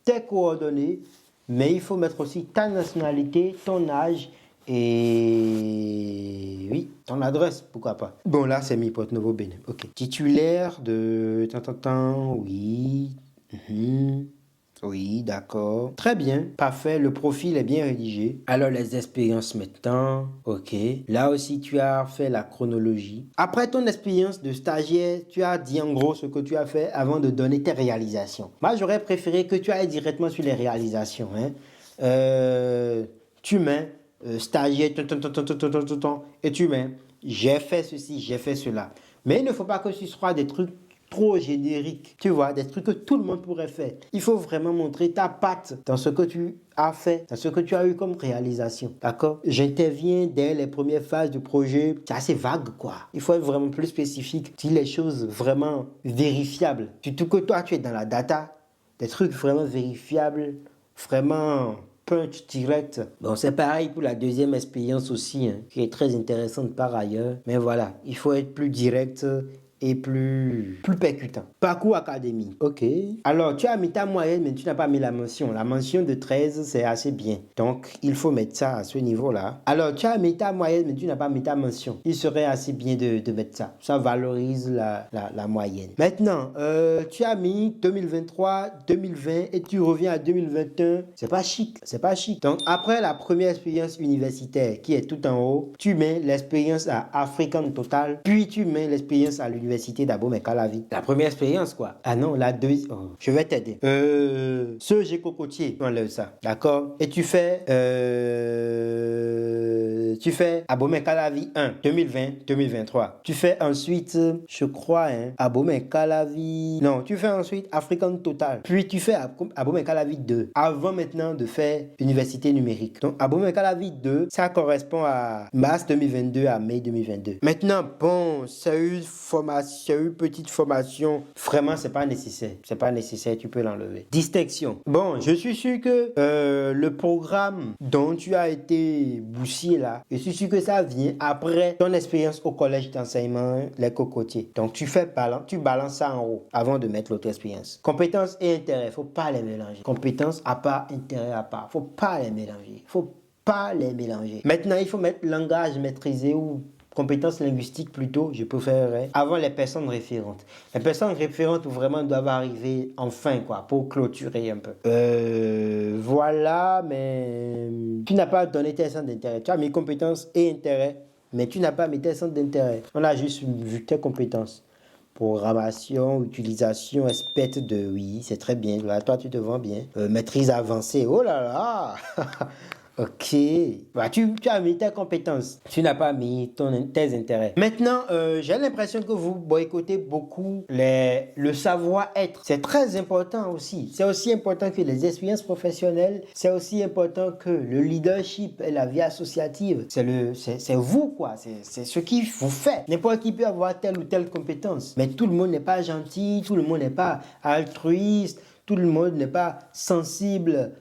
tes coordonnées, mais il faut mettre aussi ta nationalité, ton âge et oui, ton adresse, pourquoi pas. Bon, là, c'est mis Porto Novo Bénin. Ok. Titulaire de... Oui. Oui, d'accord. Très bien. Parfait. Le profil est bien rédigé. Alors, les expériences maintenant. Ok. Là aussi, tu as fait la chronologie. Après ton expérience de stagiaire, tu as dit en gros ce que tu as fait avant de donner tes réalisations. Moi, j'aurais préféré que tu ailles directement sur les réalisations. Hein. Tu mets stagiaire, et tu mets j'ai fait ceci, j'ai fait cela. Mais il ne faut pas que ce soit des trucs trop génériques, tu vois, des trucs que tout le monde pourrait faire. Il faut vraiment montrer ta patte dans ce que tu as fait, dans ce que tu as eu comme réalisation, d'accord? J'interviens dès les premières phases du projet, c'est assez vague, quoi. Il faut être vraiment plus spécifique, dire les choses vraiment vérifiables. Surtout que toi, tu es dans la data, des trucs vraiment vérifiables, vraiment punch direct. Bon, c'est pareil pour la deuxième expérience aussi, hein, qui est très intéressante par ailleurs. Mais voilà, il faut être plus direct et plus percutant. Parcours académique. Ok. Alors, tu as mis ta moyenne, mais tu n'as pas mis la mention. La mention de 13, c'est assez bien. Donc, il faut mettre ça à ce niveau-là. Alors, tu as mis ta moyenne, mais tu n'as pas mis ta mention. Il serait assez bien de mettre ça. Ça valorise la moyenne. Maintenant, tu as mis 2023, 2020 et tu reviens à 2021. C'est pas chic. C'est pas chic. Donc, après la première expérience universitaire qui est tout en haut, tu mets l'expérience à African Total, puis tu mets l'expérience à l'université d'Abomey Calavi. La première expérience, quoi. Ah non, la deuxième. Oh, je vais t'aider. Ce G cocotier, on enlève ça. D'accord? Et tu fais Abomey Calavi 1, 2020-2023. Tu fais ensuite, je crois, Abomey Calavi. Non, tu fais ensuite African Total. Puis tu fais Abomey Calavi 2. Avant maintenant de faire université numérique. Donc, Abomey Calavi 2, ça correspond à mars 2022 à mai 2022. Maintenant, bon, c'est une petite formation. Vraiment, c'est pas nécessaire. C'est pas nécessaire, tu peux l'enlever. Distinction. Bon, je suis sûr que le programme dont tu as été boursier là, je suis sûr que ça vient après ton expérience au collège d'enseignement, les cocotiers. Donc, tu balances ça en haut avant de mettre l'autre expérience. Compétences et intérêts, faut pas les mélanger. Compétences à part, intérêt à part. Faut pas les mélanger. Maintenant, il faut mettre langage maîtrisé ou compétences linguistiques plutôt, je préférerais, avant les personnes référentes. Les personnes référentes vraiment doivent arriver enfin, quoi, pour clôturer un peu. Voilà, mais tu n'as pas donné tes centres d'intérêt. Tu as mis compétences et intérêts, mais tu n'as pas mis tes centres d'intérêt. On a juste vu tes compétences. Programmation, utilisation, experte de... Oui, c'est très bien. Là, toi, tu te vends bien. Maîtrise avancée. Oh là là. Ok. Bah, tu as mis tes compétences. Tu n'as pas mis tes intérêts. Maintenant, j'ai l'impression que vous boycottez beaucoup le savoir-être. C'est très important aussi. C'est aussi important que les expériences professionnelles. C'est aussi important que le leadership et la vie associative. C'est vous, quoi. C'est ce qui vous fait. N'importe qui peut avoir telle ou telle compétence. Mais tout le monde n'est pas gentil. Tout le monde n'est pas altruiste. Tout le monde n'est pas sensible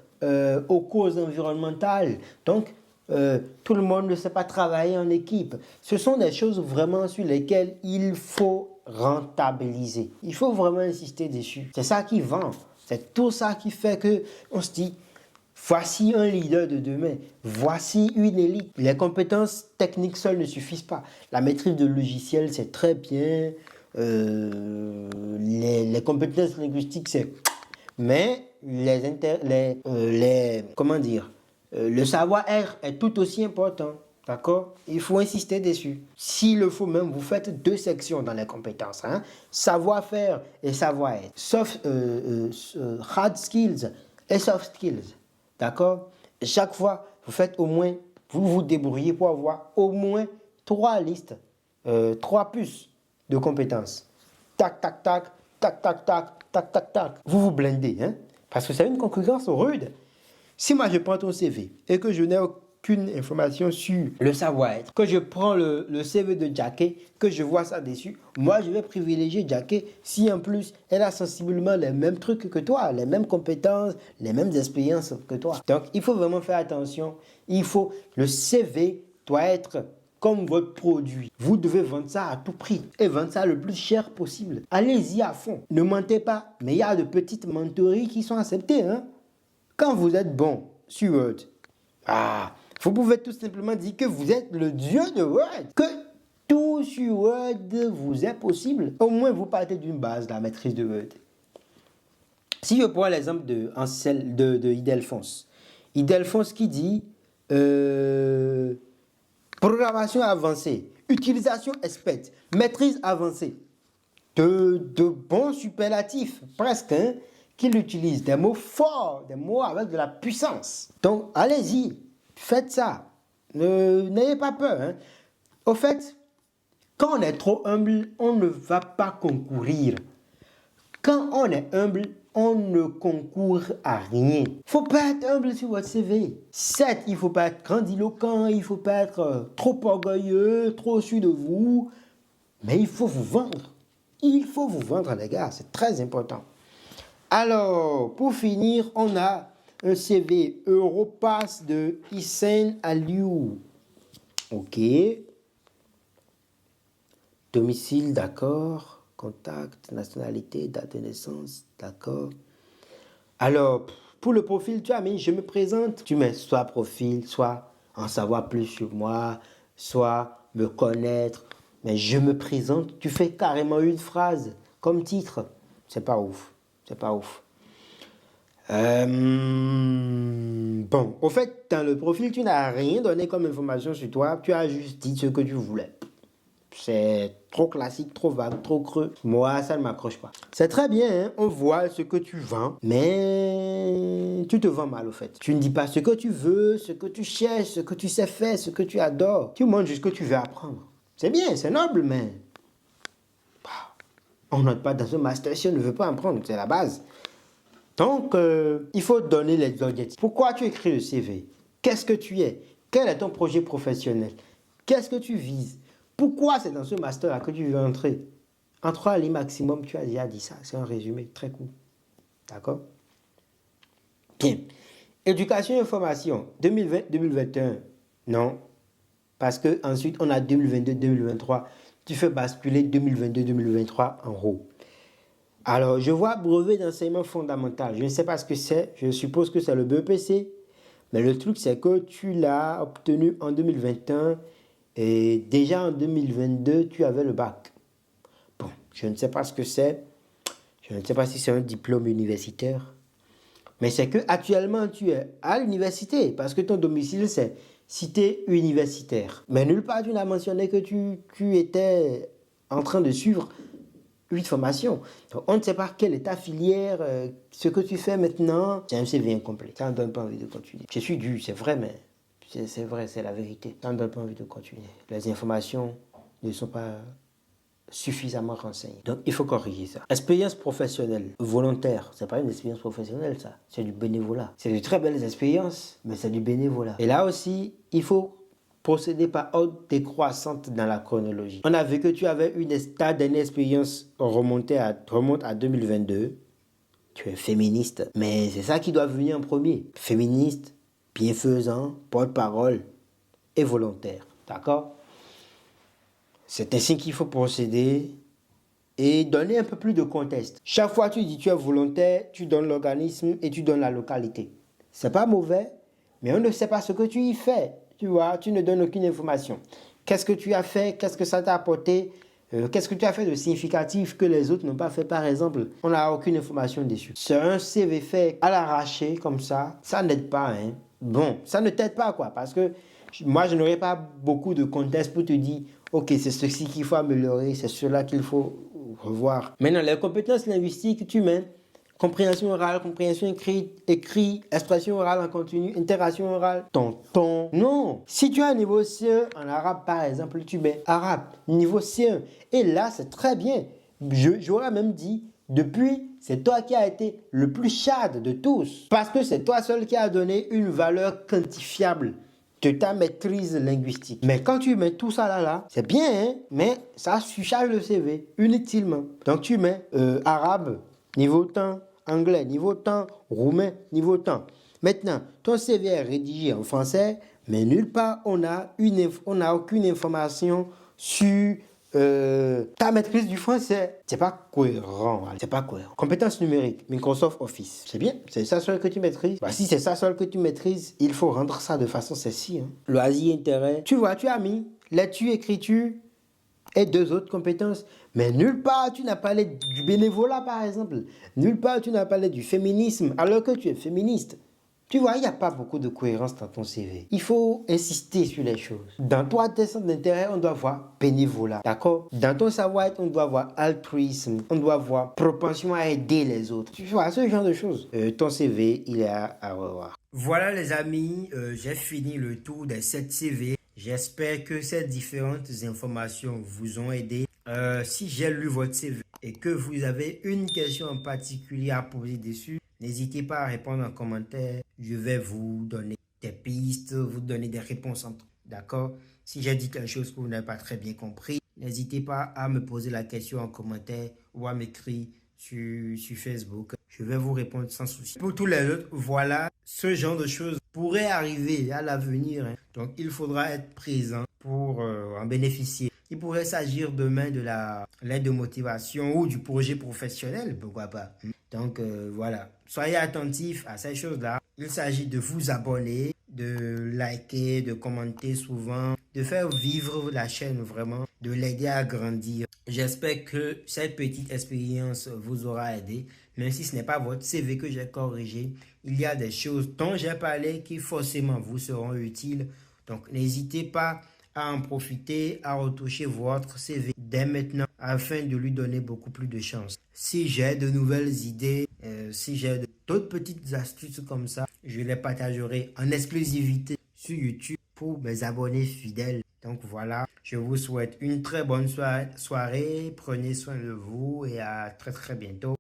aux causes environnementales. Donc, tout le monde ne sait pas travailler en équipe. Ce sont des choses vraiment sur lesquelles il faut rentabiliser. Il faut vraiment insister dessus. C'est ça qui vend. C'est tout ça qui fait que on se dit, voici un leader de demain. Voici une élite. Les compétences techniques seules ne suffisent pas. La maîtrise de logiciels, c'est très bien. Les compétences linguistiques, c'est... Mais le savoir-être est tout aussi important. D'accord? Il faut insister dessus. S'il le faut même, vous faites 2 sections dans les compétences. Hein? Savoir-faire et savoir-être. Hard skills et soft skills. D'accord? Chaque fois, vous faites au moins, vous vous débrouillez pour avoir au moins 3 listes, 3 puces de compétences. Tac, tac, tac, tac, tac, tac, tac, tac, tac. Vous vous blindez, hein? Parce que c'est une concurrence rude. Si moi je prends ton CV et que je n'ai aucune information sur le savoir-être, que je prends le CV de Jackie, que je vois ça dessus, moi je vais privilégier Jackie si en plus elle a sensiblement les mêmes trucs que toi, les mêmes compétences, les mêmes expériences que toi. Donc il faut vraiment faire attention. Le CV doit être comme votre produit. Vous devez vendre ça à tout prix et vendre ça le plus cher possible. Allez-y à fond. Ne mentez pas. Mais il y a de petites menteries qui sont acceptées. Quand vous êtes bon sur Word, vous pouvez tout simplement dire que vous êtes le dieu de Word. Que tout sur Word vous est possible. Au moins, vous partez d'une base de la maîtrise de Word. Si je prends l'exemple de Idelphonse. Idelphonse qui dit programmation avancée, utilisation experte, maîtrise avancée. De bons superlatifs, presque, qu'il utilise. Des mots forts, des mots avec de la puissance. Donc, allez-y, faites ça. N'ayez pas peur. Au fait, quand on est trop humble, on ne va pas concourir. Quand on est humble, on ne concourt à rien. Il ne faut pas être humble sur votre CV. Certes, il ne faut pas être grandiloquent, il ne faut pas être trop orgueilleux, trop sûr de vous, mais il faut vous vendre. Il faut vous vendre, les gars, c'est très important. Alors, pour finir, on a un CV Europass de Hissène Aliou. Ok. Domicile, d'accord. Contact, nationalité, date de naissance, d'accord. Alors, pour le profil, tu as mis je me présente. Tu mets soit profil, soit en savoir plus sur moi, soit me connaître. Mais je me présente, tu fais carrément une phrase comme titre. C'est pas ouf. C'est pas ouf. Bon, au fait, dans le profil, tu n'as rien donné comme information sur toi. Tu as juste dit ce que tu voulais. C'est trop classique, trop vague, trop creux. Moi, ça ne m'accroche pas. C'est très bien, on voit ce que tu vends, mais tu te vends mal au fait. Tu ne dis pas ce que tu veux, ce que tu cherches, ce que tu sais faire, ce que tu adores. Tu montres juste ce que tu veux apprendre. C'est bien, c'est noble, mais on note pas dans ce master si on ne veut pas apprendre, c'est la base. Donc, il faut donner les objectifs. Pourquoi tu écris le CV? Qu'est-ce que tu es? Quel est ton projet professionnel? Qu'est-ce que tu vises? Pourquoi c'est dans ce master-là que tu veux entrer? En 3 lignes maximum, tu as déjà dit ça. C'est un résumé très court. D'accord? Bien. Éducation et formation, 2020-2021. Non. Parce qu'ensuite, on a 2022-2023. Tu fais basculer 2022-2023 en haut. Alors, je vois brevet d'enseignement fondamental. Je ne sais pas ce que c'est. Je suppose que c'est le BEPC. Mais le truc, c'est que tu l'as obtenu en 2021. Et déjà en 2022, tu avais le bac. Bon, je ne sais pas ce que c'est. Je ne sais pas si c'est un diplôme universitaire. Mais c'est que actuellement tu es à l'université parce que ton domicile, c'est cité universitaire. Mais nulle part, tu n'as mentionné que tu étais en train de suivre une formation. Donc, on ne sait pas quelle est ta filière, ce que tu fais maintenant. C'est un CV incomplet. Ça ne donne pas envie de continuer. Je suis dû, c'est vrai, mais... C'est vrai, c'est la vérité. Ça ne donne pas envie de continuer. Les informations ne sont pas suffisamment renseignées. Donc, il faut corriger ça. Expérience professionnelle, volontaire. C'est pas une expérience professionnelle, ça. C'est du bénévolat. C'est de très belles expériences, mais c'est du bénévolat. Et là aussi, il faut procéder par ordre décroissante dans la chronologie. On a vu que tu avais ta dernière expérience remonte à 2022. Tu es féministe. Mais c'est ça qui doit venir en premier. Féministe, bienfaisant, porte-parole et volontaire. D'accord? C'est ainsi qu'il faut procéder et donner un peu plus de contexte. Chaque fois que tu dis tu es volontaire, tu donnes l'organisme et tu donnes la localité. C'est pas mauvais, mais on ne sait pas ce que tu y fais. Tu vois, tu ne donnes aucune information. Qu'est-ce que tu as fait? Qu'est-ce que ça t'a apporté? Qu'est-ce que tu as fait de significatif que les autres n'ont pas fait, par exemple? On n'a aucune information dessus. C'est un CV fait à l'arraché, comme ça n'aide pas, hein. Bon, ça ne t'aide pas, quoi, parce que moi, je n'aurais pas beaucoup de contexte pour te dire, ok, c'est ceci qu'il faut améliorer, c'est cela qu'il faut revoir. Maintenant, les compétences linguistiques, tu mets compréhension orale, compréhension écrit, expression orale en continu, interaction orale, ton. Non, si tu as un niveau C1 en arabe, par exemple, tu mets arabe, niveau C1. Et là, c'est très bien. J'aurais même dit, depuis, c'est toi qui as été le plus chad de tous. Parce que c'est toi seul qui as donné une valeur quantifiable de ta maîtrise linguistique. Mais quand tu mets tout ça là, c'est bien, hein, mais ça surcharge le CV inutilement. Donc tu mets arabe, niveau temps, anglais, niveau temps, roumain, niveau temps. Maintenant, ton CV est rédigé en français, mais nulle part on n'a aucune information sur ta maîtrise du français. C'est pas cohérent. C'est pas cohérent. Compétences numériques, Microsoft Office. C'est bien. C'est ça seul que tu maîtrises. Bah, si c'est ça seul que tu maîtrises, il faut rendre ça de façon sexy. Hein. Loisirs, intérêt. Tu vois, tu as mis lecture, écriture et 2 autres compétences. Mais nulle part tu n'as parlé du bénévolat, par exemple. Nulle part tu n'as parlé du féminisme, alors que tu es féministe. Tu vois, il n'y a pas beaucoup de cohérence dans ton CV. Il faut insister sur les choses. Dans toi, tes centres d'intérêt, on doit voir bénévolat. D'accord? Dans ton savoir-être, on doit voir altruisme. On doit voir propension à aider les autres. Tu vois, ce genre de choses. Ton CV, il est à revoir. Voilà les amis, j'ai fini le tour des 7 CV. J'espère que ces différentes informations vous ont aidé. Si j'ai lu votre CV et que vous avez une question en particulier à poser dessus, n'hésitez pas à répondre en commentaire. Je vais vous donner des pistes, vous donner des réponses. D'accord? Si j'ai dit quelque chose que vous n'avez pas très bien compris, n'hésitez pas à me poser la question en commentaire ou à m'écrire sur Facebook. Je vais vous répondre sans souci. Pour tous les autres, voilà, ce genre de choses pourrait arriver à l'avenir. Hein. Donc, il faudra être présent pour en bénéficier. Il pourrait s'agir demain de l'aide de motivation ou du projet professionnel, pourquoi pas. Donc voilà, soyez attentifs à ces choses-là. Il s'agit de vous abonner, de liker, de commenter souvent, de faire vivre la chaîne vraiment, de l'aider à grandir. J'espère que cette petite expérience vous aura aidé. Même si ce n'est pas votre CV que j'ai corrigé, il y a des choses dont j'ai parlé qui forcément vous seront utiles. Donc n'hésitez pas à en profiter, à retoucher votre CV dès maintenant afin de lui donner beaucoup plus de chance. Si j'ai de nouvelles idées, si j'ai d'autres petites astuces comme ça, je les partagerai en exclusivité sur YouTube pour mes abonnés fidèles. Donc voilà, je vous souhaite une très bonne soirée, prenez soin de vous et à très très bientôt.